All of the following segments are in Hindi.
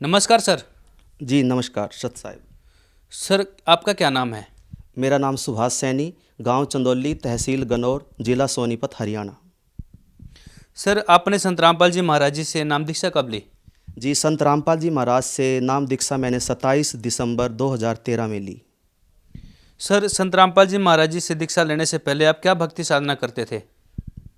नमस्कार सर। जी नमस्कार सत साहिब। सर आपका क्या नाम है? मेरा नाम सुभाष सैनी, गांव चंदौली, तहसील गन्नौर, जिला सोनीपत, हरियाणा। सर आपने संत रामपाल जी महाराज जी से नाम दीक्षा कब ली? जी संत रामपाल जी महाराज से नाम दीक्षा मैंने 27 दिसंबर 2013 में ली। सर संत रामपाल जी महाराज जी से दीक्षा लेने से पहले आप क्या भक्ति साधना करते थे?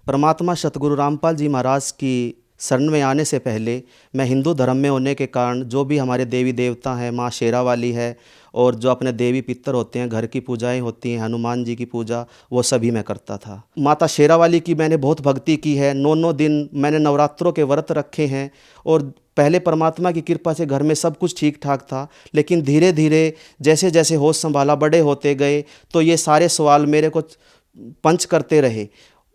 परमात्मा सतगुरु रामपाल जी महाराज की शरण में आने से पहले मैं हिंदू धर्म में होने के कारण जो भी हमारे देवी देवता हैं, माँ शेरा वाली है और जो अपने देवी पितर होते हैं, घर की पूजाएं होती हैं, हनुमान जी की पूजा, वो सभी मैं करता था। माता शेरा वाली की मैंने बहुत भक्ति की है। 9 दिन मैंने नवरात्रों के व्रत रखे हैं और पहले परमात्मा की कृपा से घर में सब कुछ ठीक ठाक था, लेकिन धीरे धीरे जैसे जैसे होश संभाला, बड़े होते गए, तो ये सारे सवाल मेरे को पंच करते रहे।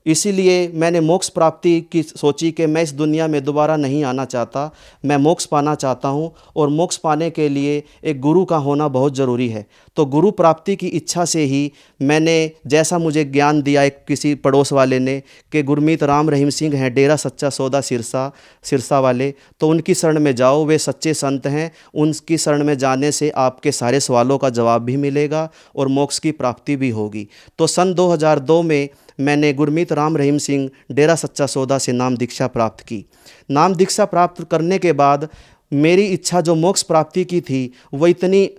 इसीलिए मैंने मोक्ष प्राप्ति की सोची कि मैं इस दुनिया में दोबारा नहीं आना चाहता, मैं मोक्ष पाना चाहता हूँ और मोक्ष पाने के लिए एक गुरु का होना बहुत ज़रूरी है। तो गुरु प्राप्ति की इच्छा से ही मैंने, जैसा मुझे ज्ञान दिया एक किसी पड़ोस वाले ने कि गुरमीत राम रहीम सिंह हैं, डेरा सच्चा सौदा सिरसा वाले, तो उनकी शरण में जाओ, वे सच्चे संत हैं, उनकी शरण में जाने से आपके सारे सवालों का जवाब भी मिलेगा और मोक्ष की प्राप्ति भी होगी। तो सन 2002 में मैंने गुरमीत राम रहीम सिंह डेरा सच्चा सौदा से नाम दीक्षा प्राप्त की। नाम दीक्षा प्राप्त करने के बाद मेरी इच्छा जो मोक्ष प्राप्ति की थी वो इतनी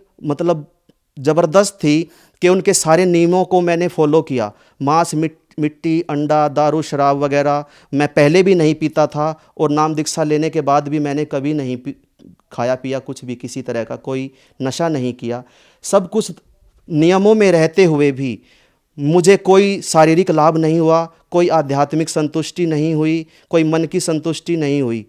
ज़बरदस्त थी कि उनके सारे नियमों को मैंने फॉलो किया। मांस, मिट्टी, अंडा, दारू, शराब वगैरह मैं पहले भी नहीं पीता था और नाम दीक्षा लेने के बाद भी मैंने कभी नहीं खाया पिया कुछ भी, किसी तरह का कोई नशा नहीं किया। सब कुछ नियमों में रहते हुए भी मुझे कोई शारीरिक लाभ नहीं हुआ, कोई आध्यात्मिक संतुष्टि नहीं हुई, कोई मन की संतुष्टि नहीं हुई।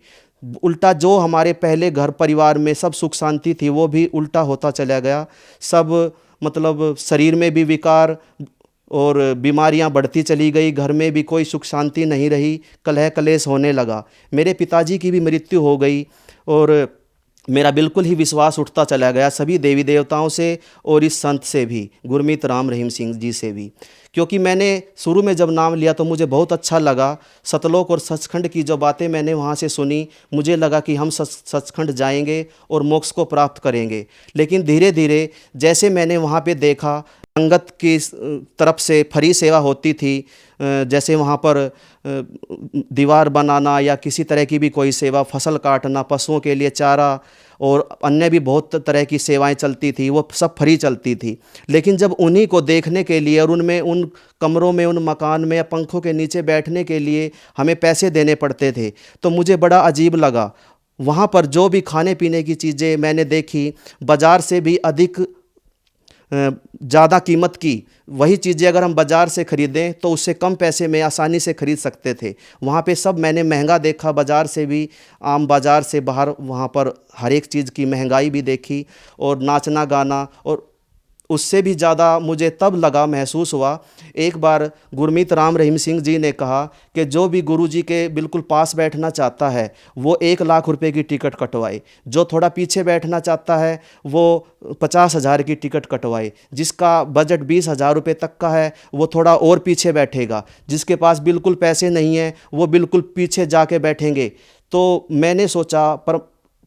उल्टा जो हमारे पहले घर परिवार में सब सुख शांति थी वो भी उल्टा होता चला गया। सब शरीर में भी विकार और बीमारियां बढ़ती चली गई, घर में भी कोई सुख शांति नहीं रही, कलह कलेश होने लगा। मेरे पिताजी की भी मृत्यु हो गई और मेरा बिल्कुल ही विश्वास उठता चला गया सभी देवी देवताओं से और इस संत से भी, गुरमीत राम रहीम सिंह जी से भी। क्योंकि मैंने शुरू में जब नाम लिया तो मुझे बहुत अच्छा लगा। सतलोक और सचखंड की जो बातें मैंने वहाँ से सुनी, मुझे लगा कि हम सचखंड जाएंगे और मोक्ष को प्राप्त करेंगे। लेकिन धीरे धीरे जैसे मैंने वहाँ पे देखा, संगत की तरफ से फ्री सेवा होती थी, जैसे वहाँ पर दीवार बनाना या किसी तरह की भी कोई सेवा, फसल काटना, पशुओं के लिए चारा और अन्य भी बहुत तरह की सेवाएं चलती थी, वो सब फ्री चलती थी। लेकिन जब उन्हीं को देखने के लिए और उनमें, उन कमरों में, उन मकान में या पंखों के नीचे बैठने के लिए हमें पैसे देने पड़ते थे, तो मुझे बड़ा अजीब लगा। वहाँ पर जो भी खाने पीने की चीज़ें मैंने देखी, बाज़ार से भी अधिक ज़्यादा कीमत की वही चीज़ें अगर हम बाज़ार से ख़रीदें तो उससे कम पैसे में आसानी से ख़रीद सकते थे। वहाँ पे सब मैंने महंगा देखा, बाज़ार से भी, आम बाज़ार से बाहर वहाँ पर हर एक चीज़ की महंगाई भी देखी और नाचना गाना। और उससे भी ज़्यादा मुझे तब लगा, महसूस हुआ, एक बार गुरमीत राम रहीम सिंह जी ने कहा कि जो भी गुरु जी के बिल्कुल पास बैठना चाहता है वो 1 लाख रुपए की टिकट कटवाए, जो थोड़ा पीछे बैठना चाहता है वो 50,000 की टिकट कटवाए, जिसका बजट 20,000 रुपये तक का है वो थोड़ा और पीछे बैठेगा, जिसके पास बिल्कुल पैसे नहीं हैं वो बिल्कुल पीछे जाके बैठेंगे। तो मैंने सोचा पर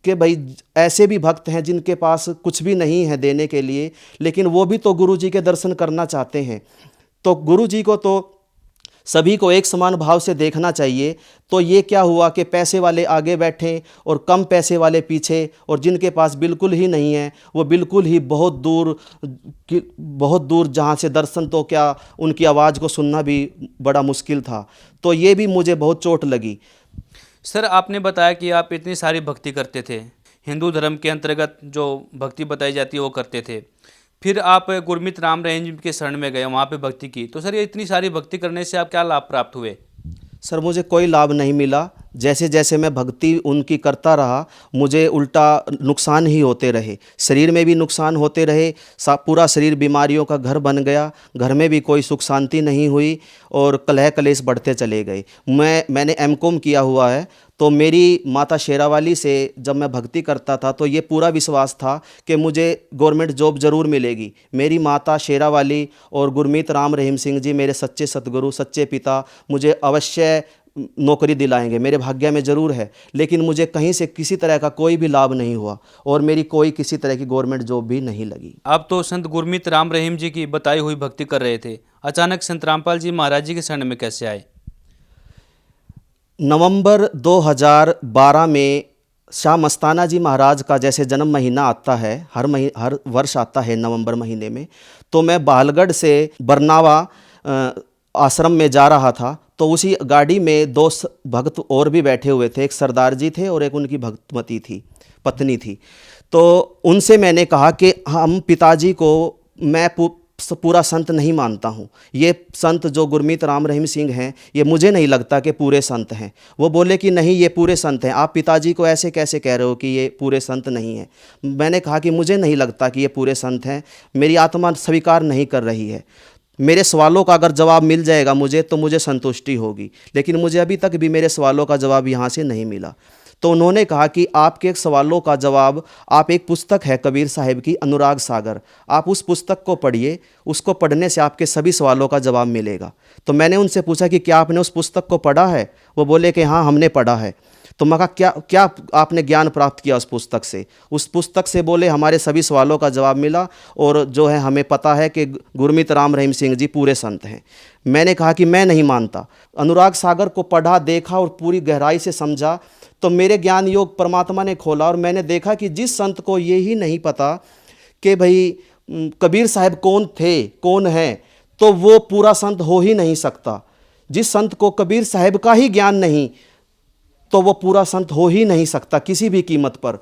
कि भाई ऐसे भी भक्त हैं जिनके पास कुछ भी नहीं है देने के लिए, लेकिन वो भी तो गुरु जी के दर्शन करना चाहते हैं। तो गुरु जी को तो सभी को एक समान भाव से देखना चाहिए। तो ये क्या हुआ कि पैसे वाले आगे बैठे और कम पैसे वाले पीछे, और जिनके पास बिल्कुल ही नहीं है वो बिल्कुल ही बहुत दूर जहाँ से दर्शन तो क्या, उनकी आवाज़ को सुनना भी बड़ा मुश्किल था। तो ये भी मुझे बहुत चोट लगी। सर आपने बताया कि आप इतनी सारी भक्ति करते थे, हिंदू धर्म के अंतर्गत जो भक्ति बताई जाती है वो करते थे, फिर आप गुरमीत राम रहीम जी के शरण में गए, वहाँ पे भक्ति की। तो सर ये इतनी सारी भक्ति करने से आप क्या लाभ प्राप्त हुए? सर मुझे कोई लाभ नहीं मिला। जैसे जैसे मैं भक्ति उनकी करता रहा मुझे उल्टा नुकसान ही होते रहे, शरीर में भी नुकसान होते रहे, पूरा शरीर बीमारियों का घर बन गया, घर में भी कोई सुख शांति नहीं हुई और कलह कलेश बढ़ते चले गए। मैंने एमकॉम किया हुआ है, तो मेरी माता शेरावाली से जब मैं भक्ति करता था तो ये पूरा विश्वास था कि मुझे गवर्नमेंट जॉब ज़रूर मिलेगी। मेरी माता शेरावाली और गुरमीत राम रहीम सिंह जी, मेरे सच्चे सतगुरु, सच्चे पिता, मुझे अवश्य नौकरी दिलाएंगे, मेरे भाग्य में ज़रूर है, लेकिन मुझे कहीं से किसी तरह का कोई भी लाभ नहीं हुआ और मेरी कोई किसी तरह की गवर्नमेंट जॉब भी नहीं लगी। आप तो संत गुरमीत राम रहीम जी की बताई हुई भक्ति कर रहे थे, अचानक संत रामपाल जी महाराज जी के शरण में कैसे आए? नवंबर 2012 में शाह मस्ताना जी महाराज का जैसे जन्म महीना आता है, हर वर्ष आता है नवंबर महीने में, तो मैं बालगढ़ से बरनावा आश्रम में जा रहा था। तो उसी गाड़ी में दो भक्त और भी बैठे हुए थे, एक सरदार जी थे और एक उनकी भक्तमती थी, पत्नी थी। तो उनसे मैंने कहा कि हम पिताजी को मैं पूरा संत नहीं मानता हूँ, ये संत जो गुरमीत राम रहीम सिंह हैं ये मुझे नहीं लगता कि पूरे संत हैं। वो बोले कि नहीं ये पूरे संत हैं, आप पिताजी को ऐसे कैसे कह रहे हो कि ये पूरे संत नहीं हैं। मैंने कहा कि मुझे नहीं लगता कि ये पूरे संत हैं, मेरी आत्मा स्वीकार नहीं कर रही है। मेरे सवालों का अगर जवाब मिल जाएगा मुझे तो मुझे संतुष्टि होगी, लेकिन मुझे अभी तक भी मेरे सवालों का जवाब यहाँ से नहीं मिला। तो उन्होंने कहा कि आपके सवालों का जवाब, आप एक पुस्तक है कबीर साहिब की अनुराग सागर, आप उस पुस्तक को पढ़िए, उसको पढ़ने से आपके सभी सवालों का जवाब मिलेगा। तो मैंने उनसे पूछा कि क्या आपने उस पुस्तक को पढ़ा है? वो बोले कि हाँ हमने पढ़ा है। तो मैं कहा क्या क्या आपने ज्ञान प्राप्त किया उस पुस्तक से? उस पुस्तक से बोले हमारे सभी सवालों का जवाब मिला और जो है हमें पता है कि गुरमीत राम रहीम सिंह जी पूरे संत हैं। मैंने कहा कि मैं नहीं मानता। अनुराग सागर को पढ़ा, देखा और पूरी गहराई से समझा तो मेरे ज्ञान योग परमात्मा ने खोला और मैंने देखा कि जिस संत को ये ही नहीं पता कि भाई कबीर साहब कौन थे, कौन है, तो वो पूरा संत हो ही नहीं सकता। जिस संत को कबीर साहब का ही ज्ञान नहीं तो वो पूरा संत हो ही नहीं सकता किसी भी कीमत पर।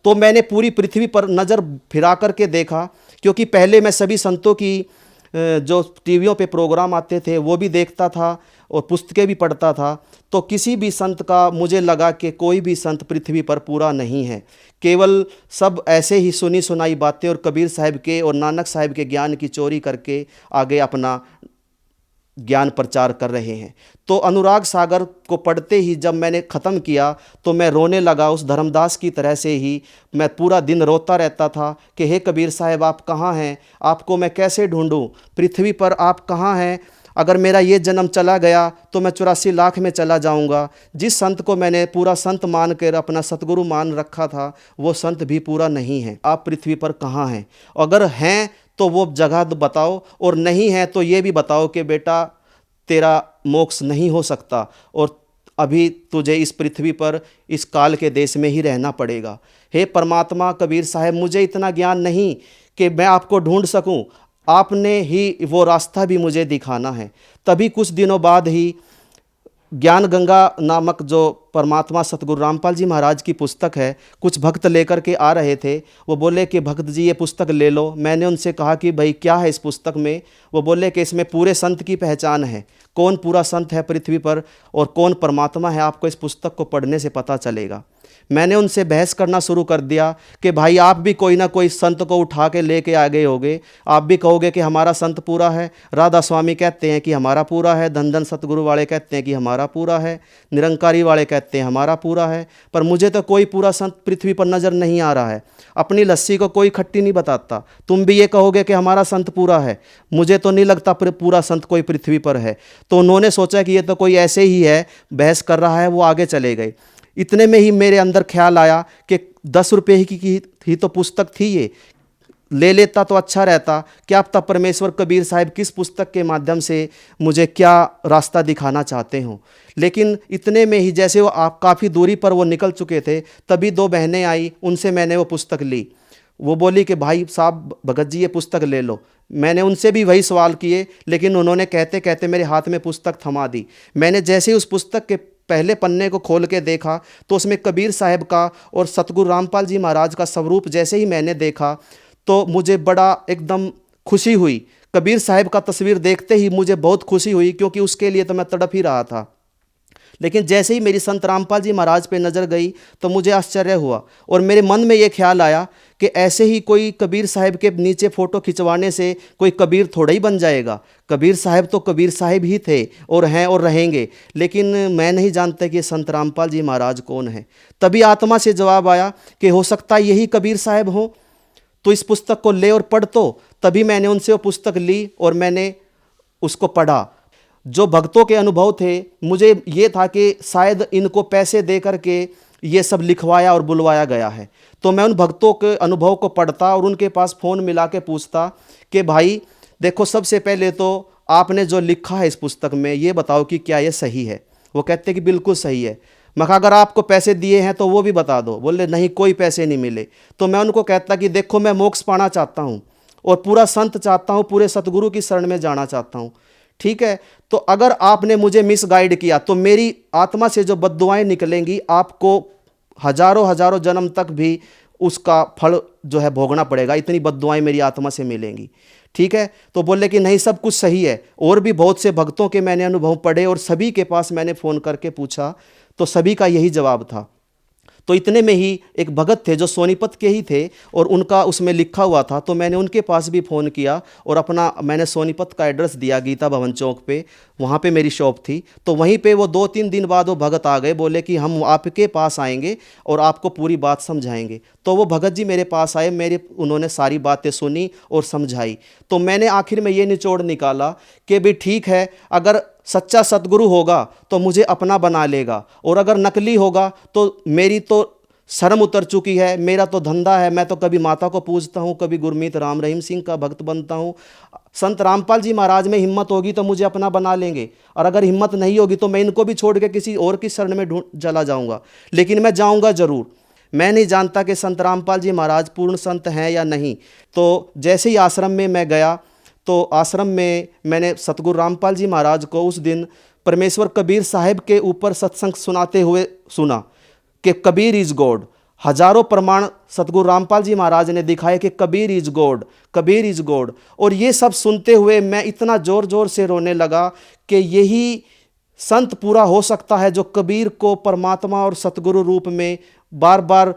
तो मैंने पूरी पृथ्वी पर नज़र फिरा करके देखा, क्योंकि पहले मैं सभी संतों की जो टीवियों पे प्रोग्राम आते थे वो भी देखता था और पुस्तकें भी पढ़ता था। तो किसी भी संत का मुझे लगा कि कोई भी संत पृथ्वी पर पूरा नहीं है, केवल सब ऐसे ही सुनी सुनाई बातें और कबीर साहब के और नानक साहब के ज्ञान की चोरी करके आगे अपना ज्ञान प्रचार कर रहे हैं। तो अनुराग सागर को पढ़ते ही जब मैंने ख़त्म किया तो मैं रोने लगा, उस धर्मदास की तरह से ही मैं पूरा दिन रोता रहता था कि हे कबीर साहब आप कहाँ हैं, आपको मैं कैसे ढूंढूं, पृथ्वी पर आप कहाँ हैं? अगर मेरा ये जन्म चला गया तो मैं 84 लाख में चला जाऊंगा। जिस संत को मैंने पूरा संत मान कर अपना सतगुरु मान रखा था वो संत भी पूरा नहीं है। आप पृथ्वी पर कहाँ हैं? अगर हैं तो वो जगह बताओ और नहीं है तो ये भी बताओ कि बेटा तेरा मोक्ष नहीं हो सकता और अभी तुझे इस पृथ्वी पर इस काल के देश में ही रहना पड़ेगा। हे परमात्मा कबीर साहब मुझे इतना ज्ञान नहीं कि मैं आपको ढूंढ सकूं, आपने ही वो रास्ता भी मुझे दिखाना है। तभी कुछ दिनों बाद ही ज्ञान गंगा नामक जो परमात्मा सतगुरु रामपाल जी महाराज की पुस्तक है, कुछ भक्त लेकर के आ रहे थे। वो बोले कि भक्त जी ये पुस्तक ले लो। मैंने उनसे कहा कि भाई क्या है इस पुस्तक में? वो बोले कि इसमें पूरे संत की पहचान है, कौन पूरा संत है पृथ्वी पर और कौन परमात्मा है, आपको इस पुस्तक को पढ़ने से पता चलेगा। मैंने उनसे बहस करना शुरू कर दिया कि भाई आप भी कोई ना कोई संत को उठा के लेके आ गए होगे, आप भी कहोगे कि हमारा संत पूरा है। राधा स्वामी कहते हैं कि हमारा पूरा है, धन धन सतगुरु वाले कहते हैं कि हमारा पूरा है, निरंकारी वाले कहते हैं हमारा पूरा है, पर मुझे तो कोई पूरा संत पृथ्वी पर नज़र नहीं आ रहा है। अपनी लस्सी को कोई खट्टी नहीं बताता। तुम भी ये कहोगे कि हमारा संत पूरा है, मुझे तो नहीं लगता पूरा संत कोई पृथ्वी पर है। तो उन्होंने सोचा कि ये तो कोई ऐसे ही है, बहस कर रहा है, वो आगे चले गए। इतने में ही मेरे अंदर ख्याल आया कि 10 रुपये की ही तो पुस्तक थी, ये ले लेता तो अच्छा रहता। क्या पता परमेश्वर कबीर साहब किस पुस्तक के माध्यम से मुझे क्या रास्ता दिखाना चाहते हों। लेकिन इतने में ही जैसे वो आप काफ़ी दूरी पर वो निकल चुके थे, तभी 2 बहनें आई, उनसे मैंने वो पुस्तक ली। वो बोली कि भाई साहब भगत जी ये पुस्तक ले लो। मैंने उनसे भी वही सवाल किए, लेकिन उन्होंने कहते कहते मेरे हाथ में पुस्तक थमा दी। मैंने जैसे ही उस पुस्तक के पहले पन्ने को खोल के देखा तो उसमें कबीर साहब का और सतगुरु रामपाल जी महाराज का स्वरूप जैसे ही मैंने देखा तो मुझे बड़ा एकदम खुशी हुई। कबीर साहब का तस्वीर देखते ही मुझे बहुत खुशी हुई, क्योंकि उसके लिए तो मैं तड़प ही रहा था। लेकिन जैसे ही मेरी संत रामपाल जी महाराज पे नज़र गई तो मुझे आश्चर्य हुआ और मेरे मन में ये ख्याल आया कि ऐसे ही कोई कबीर साहब के नीचे फ़ोटो खिंचवाने से कोई कबीर थोड़ा ही बन जाएगा। कबीर साहब तो कबीर साहब ही थे और हैं और रहेंगे, लेकिन मैं नहीं जानता कि संत रामपाल जी महाराज कौन है। तभी आत्मा से जवाब आया कि हो सकता है यही कबीर साहब हो, तो इस पुस्तक को ले और पढ़। तो तभी मैंने उनसे वो पुस्तक ली और मैंने उसको पढ़ा। जो भक्तों के अनुभव थे, मुझे ये था कि शायद इनको पैसे दे करके ये सब लिखवाया और बुलवाया गया है। तो मैं उन भक्तों के अनुभव को पढ़ता और उनके पास फ़ोन मिला के पूछता कि भाई देखो, सबसे पहले तो आपने जो लिखा है इस पुस्तक में ये बताओ कि क्या ये सही है। वो कहते कि बिल्कुल सही है। मैं कहा अगर आपको पैसे दिए हैं तो वो भी बता दो। बोले नहीं, कोई पैसे नहीं मिले। तो मैं उनको कहता कि देखो, मैं मोक्ष पाना चाहता हूँ और पूरा संत चाहता हूँ, पूरे सतगुरु की शरण में जाना चाहता हूँ, ठीक है। तो अगर आपने मुझे मिसगाइड किया तो मेरी आत्मा से जो बद्दुआएं निकलेंगी, आपको हजारों हजारों जन्म तक भी उसका फल जो है भोगना पड़ेगा। इतनी बद्दुआएं मेरी आत्मा से मिलेंगी, ठीक है। तो बोले कि नहीं, सब कुछ सही है। और भी बहुत से भक्तों के मैंने अनुभव पढ़े और सभी के पास मैंने फ़ोन करके पूछा तो सभी का यही जवाब था। तो इतने में ही एक भगत थे जो सोनीपत के ही थे और उनका उसमें लिखा हुआ था, तो मैंने उनके पास भी फ़ोन किया और मैंने सोनीपत का एड्रेस दिया, गीता भवन चौक पे, वहाँ पे मेरी शॉप थी। तो वहीं पे वो 2-3 दिन बाद वो भगत आ गए, बोले कि हम आपके पास आएंगे और आपको पूरी बात समझाएंगे। तो वो भगत जी मेरे पास आए, उन्होंने सारी बातें सुनी और समझाई। तो मैंने आखिर में ये निचोड़ निकाला कि भी ठीक है, अगर सच्चा सतगुरु होगा तो मुझे अपना बना लेगा, और अगर नकली होगा तो मेरी तो शर्म उतर चुकी है, मेरा तो धंधा है। मैं तो कभी माता को पूजता हूँ, कभी गुरमीत राम रहीम सिंह का भक्त बनता हूँ। संत रामपाल जी महाराज में हिम्मत होगी तो मुझे अपना बना लेंगे, और अगर हिम्मत नहीं होगी तो मैं इनको भी छोड़ के किसी और की शरण में चला जाऊँगा, लेकिन मैं जाऊँगा ज़रूर। मैं नहीं जानता कि संत रामपाल जी महाराज पूर्ण संत हैं या नहीं। तो जैसे ही आश्रम में मैं गया तो आश्रम में मैंने सतगुरु रामपाल जी महाराज को उस दिन परमेश्वर कबीर साहिब के ऊपर सत्संग सुनाते हुए सुना कि कबीर इज़ गॉड। हजारों प्रमाण सतगुरु रामपाल जी महाराज ने दिखाए कि Kabir is God, Kabir is God. और ये सब सुनते हुए मैं इतना ज़ोर ज़ोर से रोने लगा कि यही संत पूरा हो सकता है जो कबीर को परमात्मा और सतगुरु रूप में बार बार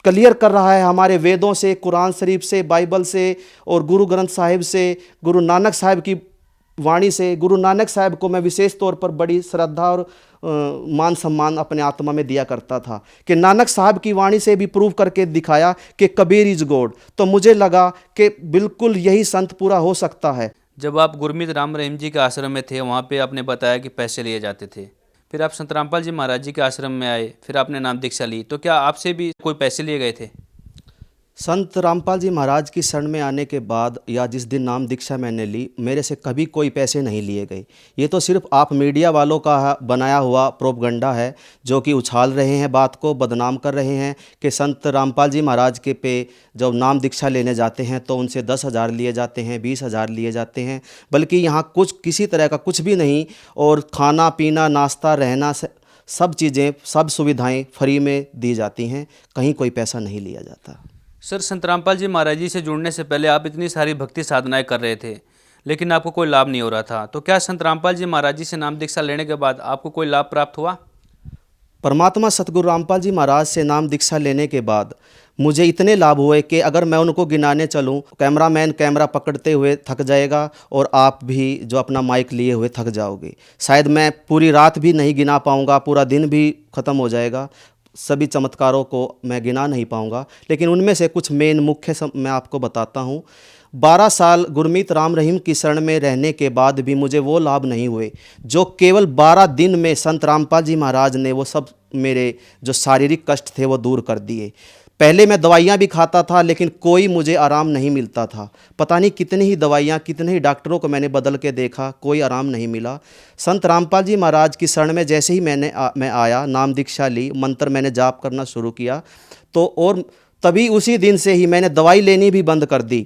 क्लियर कर रहा है, हमारे वेदों से, कुरान शरीफ से, बाइबल से और गुरु ग्रंथ साहिब से, गुरु नानक साहिब की वाणी से। गुरु नानक साहिब को मैं विशेष तौर पर बड़ी श्रद्धा और मान सम्मान अपने आत्मा में दिया करता था कि नानक साहब की वाणी से भी प्रूव करके दिखाया कि कबीर इज़ गॉड। तो मुझे लगा कि बिल्कुल यही संत पूरा हो सकता है। जब आप गुरमीत राम रहीम जी के आश्रम में थे, वहाँ पे आपने बताया कि पैसे लिए जाते थे, फिर आप संत रामपाल जी महाराज जी के आश्रम में आए, फिर आपने नाम दीक्षा ली, तो क्या आपसे भी कोई पैसे लिए गए थे? संत रामपाल जी महाराज की शरण में आने के बाद या जिस दिन नाम दीक्षा मैंने ली, मेरे से कभी कोई पैसे नहीं लिए गए। ये तो सिर्फ आप मीडिया वालों का बनाया हुआ प्रोपगंडा है, जो कि उछाल रहे हैं, बात को बदनाम कर रहे हैं कि संत रामपाल जी महाराज के पे जब नाम दीक्षा लेने जाते हैं तो उनसे 10,000 लिए जाते हैं, 20,000 लिए जाते हैं। बल्कि यहाँ कुछ किसी तरह का कुछ भी नहीं, और खाना पीना, नाश्ता, रहना, सब चीज़ें, सब सुविधाएँ फ्री में दी जाती हैं, कहीं कोई पैसा नहीं लिया जाता। सर, संत रामपाल जी महाराज जी से जुड़ने से पहले आप इतनी सारी भक्ति साधनाएं कर रहे थे, लेकिन आपको कोई लाभ नहीं हो रहा था, तो क्या संत रामपाल जी महाराज जी से नाम दीक्षा लेने के बाद आपको कोई लाभ प्राप्त हुआ? परमात्मा सतगुरु रामपाल जी महाराज से नाम दीक्षा लेने के बाद मुझे इतने लाभ हुए कि अगर मैं उनको गिनाने चलूं, कैमरामैन कैमरा पकड़ते हुए थक जाएगा और आप भी जो अपना माइक लिए हुए थक जाओगे। शायद मैं पूरी रात भी नहीं गिना पाऊंगा, पूरा दिन भी ख़त्म हो जाएगा, सभी चमत्कारों को मैं गिना नहीं पाऊंगा। लेकिन उनमें से कुछ मेन मुख्य मैं आपको बताता हूं। 12 साल गुरमीत राम रहीम की शरण में रहने के बाद भी मुझे वो लाभ नहीं हुए जो केवल 12 दिन में संत रामपाल जी महाराज ने वो सब मेरे जो शारीरिक कष्ट थे वो दूर कर दिए। पहले मैं दवाइयाँ भी खाता था लेकिन कोई मुझे आराम नहीं मिलता था। पता नहीं कितनी ही दवाइयाँ, कितने ही डॉक्टरों को मैंने बदल के देखा, कोई आराम नहीं मिला। संत रामपाल जी महाराज की शरण में जैसे ही मैं आया, नाम दीक्षा ली, मंत्र मैंने जाप करना शुरू किया, तो और तभी उसी दिन से ही मैंने दवाई लेनी भी बंद कर दी,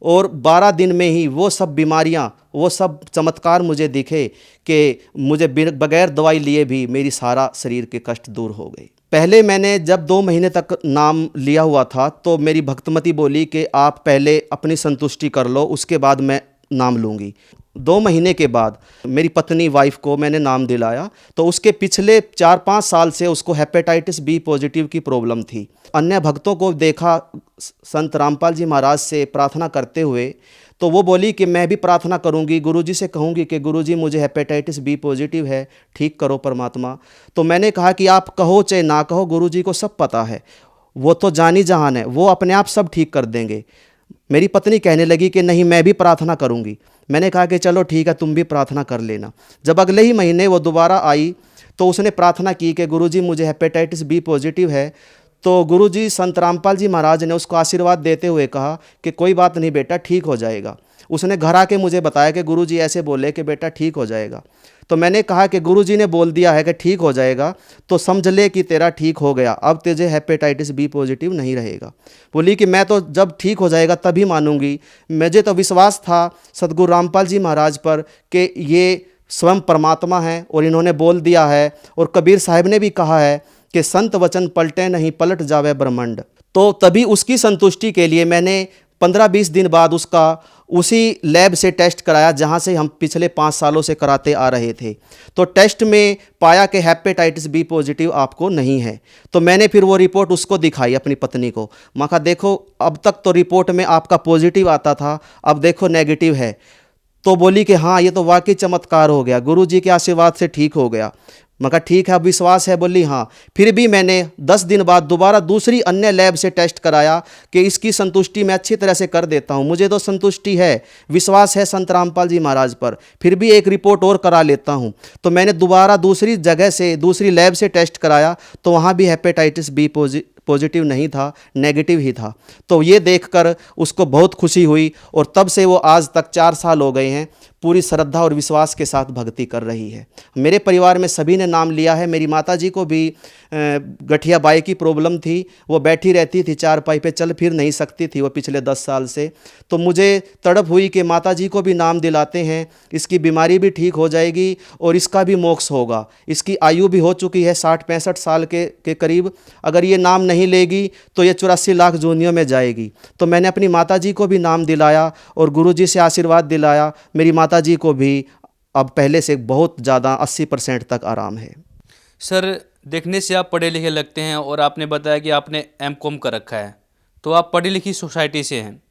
और 12 दिन में ही वो सब बीमारियाँ, वो सब चमत्कार मुझे दिखे कि मुझे बगैर दवाई लिए भी मेरी सारा शरीर के कष्ट दूर हो गए। पहले मैंने जब 2 महीने तक नाम लिया हुआ था तो मेरी भक्तमती बोली कि आप पहले अपनी संतुष्टि कर लो, उसके बाद मैं नाम लूँगी। 2 महीने के बाद मेरी पत्नी वाइफ को मैंने नाम दिलाया, तो उसके पिछले 4-5 साल से उसको हेपेटाइटिस बी पॉजिटिव की प्रॉब्लम थी। अन्य भक्तों को देखा संत रामपाल जी महाराज से प्रार्थना करते हुए, तो वो बोली कि मैं भी प्रार्थना करूंगी, गुरुजी से कहूंगी कि गुरुजी मुझे हेपेटाइटिस बी पॉजिटिव है, ठीक करो परमात्मा। तो मैंने कहा कि आप कहो चाहे ना कहो, गुरुजी को सब पता है, वो तो जानी जहान है, वो अपने आप सब ठीक कर देंगे। मेरी पत्नी कहने लगी कि नहीं, मैं भी प्रार्थना करूंगी। मैंने कहा कि चलो ठीक है, तुम भी प्रार्थना कर लेना। जब अगले ही महीने वो दोबारा आई तो उसने प्रार्थना की कि गुरुजी मुझे हेपेटाइटिस बी पॉजिटिव है। तो गुरुजी संत रामपाल जी महाराज ने उसको आशीर्वाद देते हुए कहा कि कोई बात नहीं बेटा, ठीक हो जाएगा। उसने घर आके मुझे बताया कि गुरुजी ऐसे बोले कि बेटा ठीक हो जाएगा। तो मैंने कहा कि गुरुजी ने बोल दिया है कि ठीक हो जाएगा तो समझ ले कि तेरा ठीक हो गया, अब तुझे हेपेटाइटिस बी पॉजिटिव नहीं रहेगा। बोली कि मैं तो जब ठीक हो जाएगा तभी मानूंगी। मुझे तो विश्वास था सतगुरु रामपाल जी महाराज पर कि ये स्वयं परमात्मा है और इन्होंने बोल दिया है। और कबीर साहब ने भी कहा है कि संत वचन पलटे नहीं, पलट जावे ब्रह्मांड। तो तभी उसकी संतुष्टि के लिए मैंने 15-20 दिन बाद उसका उसी लैब से टेस्ट कराया जहां से हम पिछले 5 सालों से कराते आ रहे थे। तो टेस्ट में पाया कि हेपेटाइटिस बी पॉजिटिव आपको नहीं है। तो मैंने फिर वो रिपोर्ट उसको दिखाई, अपनी पत्नी को। मैं कहा देखो, अब तक तो रिपोर्ट में आपका पॉजिटिव आता था, अब देखो नेगेटिव है। तो बोली कि हाँ, ये तो वाकई चमत्कार हो गया, गुरुजी के आशीर्वाद से ठीक हो गया। मैं कहा ठीक है, अब विश्वास है? बोली हाँ। फिर भी मैंने 10 दिन बाद दोबारा दूसरी अन्य लैब से टेस्ट कराया कि इसकी संतुष्टि मैं अच्छी तरह से कर देता हूँ, मुझे तो संतुष्टि है, विश्वास है संत रामपाल जी महाराज पर, फिर भी एक रिपोर्ट और करा लेता हूँ। तो मैंने दोबारा दूसरी जगह से, दूसरी लैब से टेस्ट कराया तो वहाँ भी हेपेटाइटिस बी पॉजिटिव नहीं था, नेगेटिव ही था। तो ये देखकर उसको बहुत खुशी हुई और तब से वो आज तक 4 साल हो गए हैं पूरी श्रद्धा और विश्वास के साथ भक्ति कर रही है। मेरे परिवार में सभी ने नाम लिया है। मेरी माताजी को भी गठिया बाई की प्रॉब्लम थी, वो बैठी रहती थी, चारपाई पे चल फिर नहीं सकती थी वो पिछले 10 साल से। तो मुझे तड़प हुई कि माताजी को भी नाम दिलाते हैं, इसकी बीमारी भी ठीक हो जाएगी और इसका भी मोक्ष होगा। इसकी आयु भी हो चुकी है 60-65 साल के करीब, अगर ये नाम नहीं लेगी तो ये 84 लाख जोनियों में जाएगी। तो मैंने अपनी माताजी को भी नाम दिलाया और गुरुजी से आशीर्वाद दिलाया। मेरी माताजी को भी अब पहले से बहुत ज़्यादा 80% तक आराम है। सर, देखने से आप पढ़े लिखे लगते हैं और आपने बताया कि आपने एमकॉम कर रखा है, तो आप पढ़ी लिखी सोसाइटी से हैं।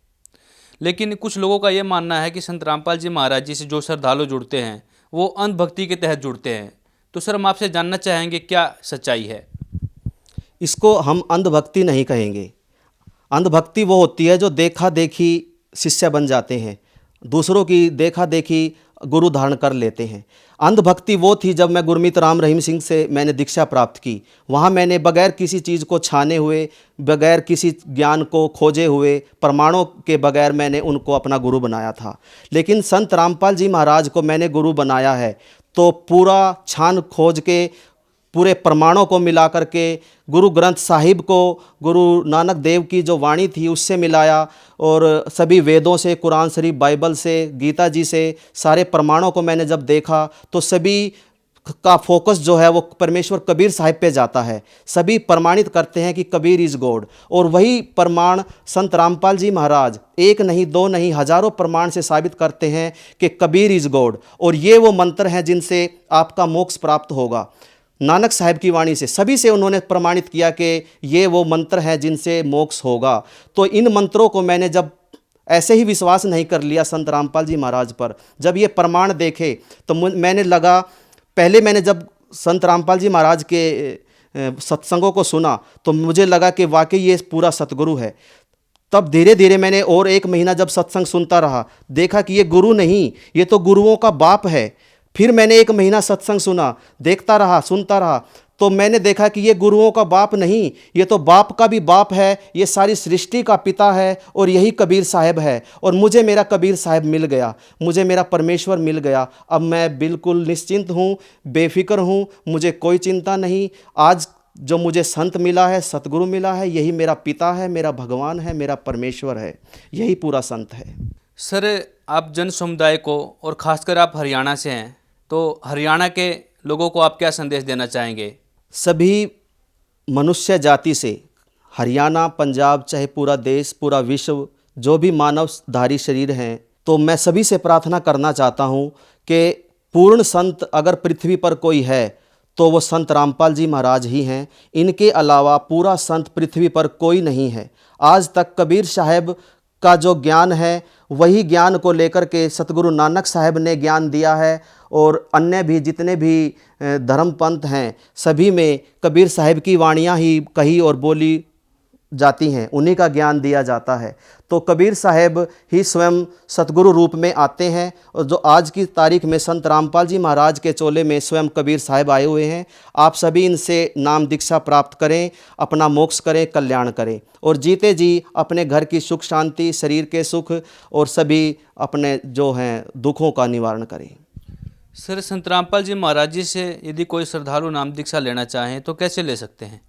लेकिन कुछ लोगों का ये मानना है कि संत रामपाल जी महाराज जी से जो श्रद्धालु जुड़ते हैं वो अंधभक्ति के तहत जुड़ते हैं। तो सर, हम आपसे जानना चाहेंगे क्या सच्चाई है? इसको हम अंधभक्ति नहीं कहेंगे। अंधभक्ति वो होती है जो देखा देखी शिष्य बन जाते हैं, दूसरों की देखा देखी गुरु धारण कर लेते हैं। अंधभक्ति वो थी जब मैं गुरमीत राम रहीम सिंह से मैंने दीक्षा प्राप्त की। वहाँ मैंने बगैर किसी चीज़ को छाने हुए, बगैर किसी ज्ञान को खोजे हुए, प्रमाणों के बगैर मैंने उनको अपना गुरु बनाया था। लेकिन संत रामपाल जी महाराज को मैंने गुरु बनाया है तो पूरा छान खोज के, पूरे प्रमाणों को मिला करके, गुरु ग्रंथ साहिब को गुरु नानक देव की जो वाणी थी उससे मिलाया और सभी वेदों से, कुरान शरीफ, बाइबल से, गीता जी से, सारे प्रमाणों को मैंने जब देखा तो सभी का फोकस जो है वो परमेश्वर कबीर साहिब पे जाता है। सभी प्रमाणित करते हैं कि कबीर इज़ गॉड, और वही प्रमाण संत रामपाल जी महाराज एक नहीं, दो नहीं, हजारों प्रमाण से साबित करते हैं कि कबीर इज़ गॉड। और ये वो मंत्र हैं जिनसे आपका मोक्ष प्राप्त होगा। नानक साहब की वाणी से सभी से उन्होंने प्रमाणित किया कि ये वो मंत्र हैं जिनसे मोक्ष होगा। तो इन मंत्रों को मैंने जब ऐसे ही विश्वास नहीं कर लिया संत रामपाल जी महाराज पर, जब ये प्रमाण देखे तो मैंने लगा, पहले मैंने जब संत रामपाल जी महाराज के सत्संगों को सुना तो मुझे लगा कि वाकई ये पूरा सतगुरु है। तब धीरे धीरे मैंने और 1 महीना जब सत्संग सुनता रहा, देखा कि ये गुरु नहीं, ये तो गुरुओं का बाप है। फिर मैंने 1 महीना सत्संग सुना, देखता रहा, सुनता रहा, तो मैंने देखा कि ये गुरुओं का बाप नहीं, ये तो बाप का भी बाप है, ये सारी सृष्टि का पिता है और यही कबीर साहब है। और मुझे मेरा कबीर साहब मिल गया, मुझे मेरा परमेश्वर मिल गया। अब मैं बिल्कुल निश्चिंत हूँ, बेफिक्र हूँ, मुझे कोई चिंता नहीं। आज जो मुझे संत मिला है, सतगुरु मिला है, यही मेरा पिता है, मेरा भगवान है, मेरा परमेश्वर है, यही पूरा संत है। सर, आप जन समुदाय को, और ख़ासकर आप हरियाणा से हैं, तो हरियाणा के लोगों को आप क्या संदेश देना चाहेंगे? सभी मनुष्य जाति से, हरियाणा, पंजाब, चाहे पूरा देश, पूरा विश्व, जो भी मानवधारी शरीर हैं, तो मैं सभी से प्रार्थना करना चाहता हूँ कि पूर्ण संत अगर पृथ्वी पर कोई है तो वो संत रामपाल जी महाराज ही हैं। इनके अलावा पूरा संत पृथ्वी पर कोई नहीं है। आज तक कबीर साहब का जो ज्ञान है वही ज्ञान को लेकर के सतगुरु नानक साहब ने ज्ञान दिया है, और अन्य भी जितने भी धर्म पंथ हैं सभी में कबीर साहब की वाणियाँ ही कही और बोली जाती हैं, उन्हीं का ज्ञान दिया जाता है। तो कबीर साहब ही स्वयं सतगुरु रूप में आते हैं, और जो आज की तारीख में संत रामपाल जी महाराज के चोले में स्वयं कबीर साहब आए हुए हैं। आप सभी इनसे नाम दीक्षा प्राप्त करें, अपना मोक्ष करें, कल्याण करें, और जीते जी अपने घर की सुख शांति, शरीर के सुख और सभी अपने जो हैं दुखों का निवारण करें। सर, संत रामपाल जी महाराज जी से यदि कोई श्रद्धालु नाम दीक्षा लेना चाहें तो कैसे ले सकते हैं?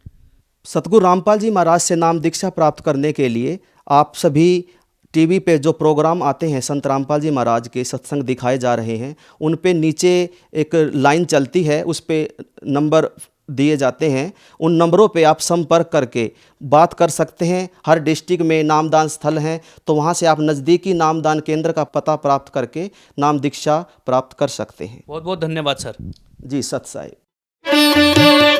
सतगुरु रामपाल जी महाराज से नाम दीक्षा प्राप्त करने के लिए आप सभी टीवी पे जो प्रोग्राम आते हैं, संत रामपाल जी महाराज के सत्संग दिखाए जा रहे हैं, उन पे नीचे एक लाइन चलती है, उस पे नंबर दिए जाते हैं। उन नंबरों पे आप संपर्क करके बात कर सकते हैं। हर डिस्ट्रिक्ट में नामदान स्थल हैं, तो वहाँ से आप नज़दीकी नामदान केंद्र का पता प्राप्त करके नाम दीक्षा प्राप्त कर सकते हैं। बहुत बहुत धन्यवाद सर। जी, सत साहिब।